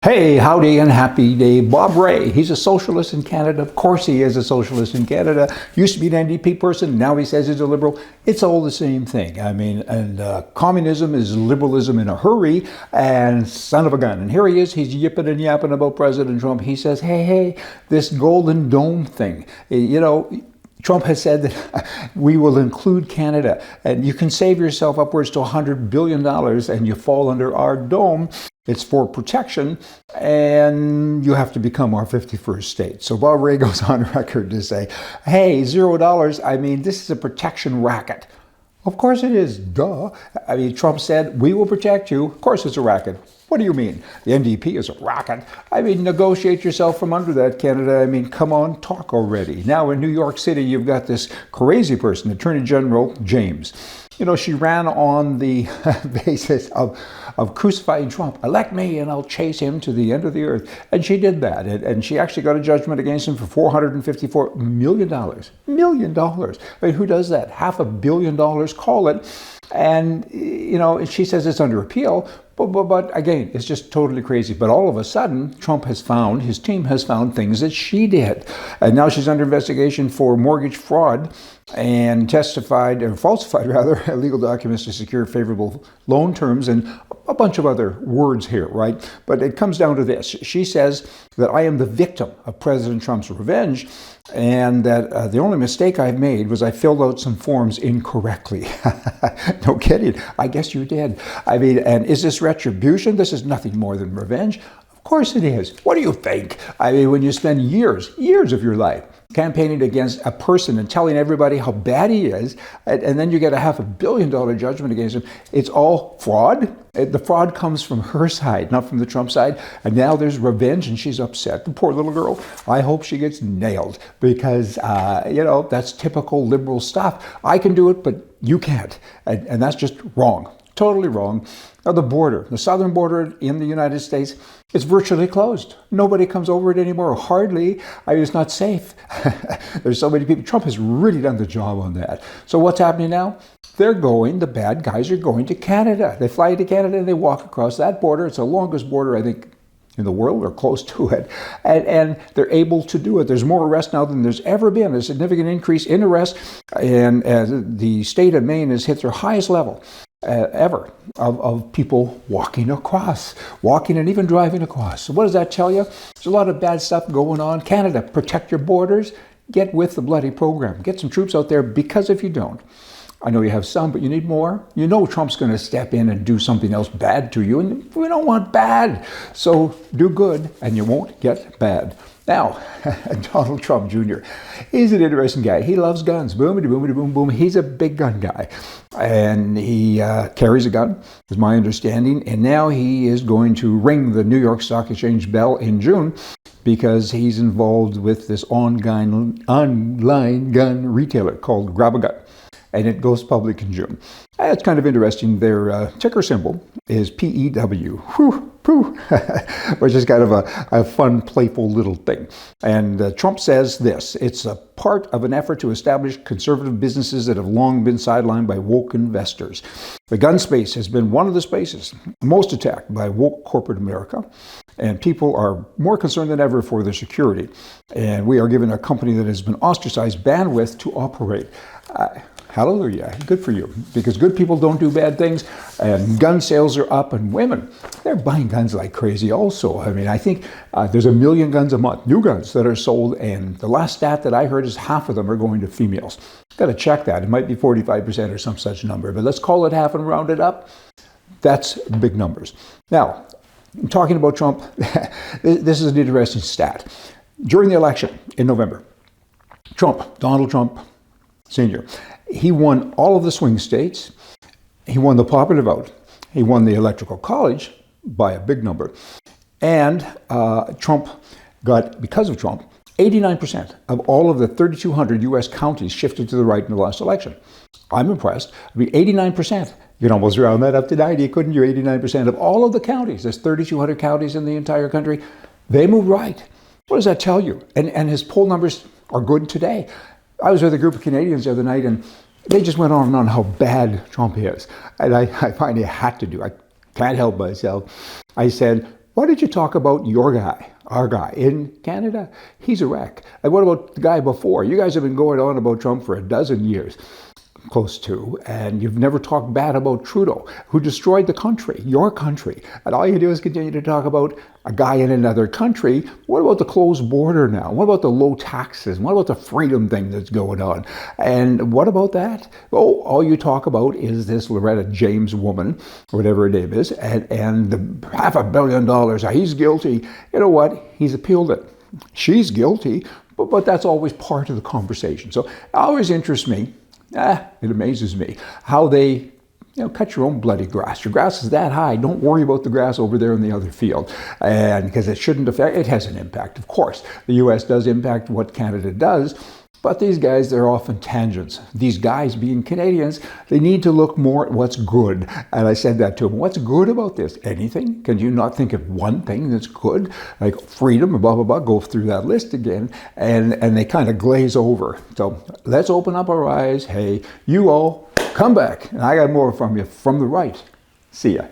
Hey, howdy and happy day. Bob Rae, he's a socialist in Canada. Of course he is a socialist in Canada. Used to be an NDP person, now he says he's a liberal. It's all the same thing. Communism is liberalism in a hurry, and son of a gun. And here he is, he's yipping and yapping about President Trump. He says, hey, this golden dome thing, Trump has said that we will include Canada, and you can save yourself upwards to $100 billion and you fall under our dome. It's for protection, and you have to become our 51st state. So Bob Rae goes on record to say, hey, $0, this is a protection racket. Of course it is, duh. Trump said, we will protect you. Of course it's a racket. What do you mean? The NDP is a racket. Negotiate yourself from under that, Canada. Come on, talk already. Now in New York City, you've got this crazy person, Attorney General James. She ran on the basis of crucifying Trump. Elect me and I'll chase him to the end of the earth. And she did that. And she actually got a judgment against him for $454 million. Who does that? $500 million, call it. And, she says it's under appeal. But again, it's just totally crazy. But all of a sudden, his team has found things that she did. And now she's under investigation for mortgage fraud and falsified legal documents to secure favorable loan terms and a bunch of other words here, right? But it comes down to this. She says that I am the victim of President Trump's revenge, and that the only mistake I've made was I filled out some forms incorrectly. No kidding. I guess you did. And is this retribution? This is nothing more than revenge. Of course it is. What do you think? When you spend years of your life campaigning against a person and telling everybody how bad he is, and then you get a $500 million judgment against him, it's all fraud. The fraud comes from her side, not from the Trump side. And now there's revenge, and she's upset. The poor little girl. I hope she gets nailed because, that's typical liberal stuff. I can do it, but you can't. And that's just wrong. Totally wrong. Now the southern border in the United States, it's virtually closed. Nobody comes over it anymore, hardly. It's not safe. There's so many people. Trump has really done the job on that. So what's happening now? The bad guys are going to Canada. They fly to Canada and they walk across that border. It's the longest border, I think, in the world or close to it. And they're able to do it. There's more arrests now than there's ever been. A significant increase in arrests. And the state of Maine has hit their highest level ever of people walking and even driving across. So what does that tell you? There's a lot of bad stuff going on. Canada, protect your borders. Get with the bloody program. Get some troops out there, because if you don't, I know you have some, but you need more. Trump's going to step in and do something else bad to you, and we don't want bad. So do good, and you won't get bad. Now, Donald Trump Jr., he's an interesting guy. He loves guns. Boomity, boomity, boom, boom. He's a big gun guy. And he carries a gun, is my understanding. And now he is going to ring the New York Stock Exchange bell in June because he's involved with this online gun retailer called Grab a Gun. And it goes public in June. It's kind of interesting. Their ticker symbol is PEW, which is kind of a fun, playful little thing. And Trump says this: it's a part of an effort to establish conservative businesses that have long been sidelined by woke investors. The gun space has been one of the spaces most attacked by woke corporate America. And people are more concerned than ever for their security. And we are giving a company that has been ostracized bandwidth to operate. Hallelujah. Good for you. Because good people don't do bad things. And gun sales are up. And women, they're buying guns like crazy also. I think there's 1 million guns a month, new guns that are sold. And the last stat that I heard is half of them are going to females. Got to check that. It might be 45% or some such number. But let's call it half and round it up. That's big numbers. Now, talking about Trump, this is an interesting stat. During the election in November, Donald Trump Sr., he won all of the swing states. He won the popular vote. He won the electoral college by a big number. And Trump got, because of Trump, 89% of all of the 3,200 U.S. counties shifted to the right in the last election. I'm impressed. 89%. You can almost round that up to 90, couldn't you? 89% of all of the counties, there's 3,200 counties in the entire country, they moved right. What does that tell you? And his poll numbers are good today. I was with a group of Canadians the other night, and they just went on and on how bad Trump is. And I finally had to do, I can't help myself. I said, Why did you talk about your guy, our guy in Canada? He's a wreck. And what about the guy before? You guys have been going on about Trump for a dozen years. Close to, and you've never talked bad about Trudeau, who destroyed the country, your country, and all you do is continue to talk about a guy in another country. What about the closed border now? What about the low taxes? What about the freedom thing that's going on? And what about that? Oh, all you talk about is this Loretta James woman, whatever her name is, and the $500 million. He's guilty. You know what? He's appealed it. She's guilty, but that's always part of the conversation. So it always interests me. It amazes me how they, cut your own bloody grass. Your grass is that high. Don't worry about the grass over there in the other field. And because it shouldn't affect, it has an impact, of course. The U.S. does impact what Canada does. But these guys, they're often tangents. These guys, being Canadians, they need to look more at what's good. And I said that to them. What's good about this? Anything? Can you not think of one thing that's good? Like freedom, blah, blah, blah. Go through that list again. And they kind of glaze over. So let's open up our eyes. Hey, you all, come back. And I got more from you from the right. See ya.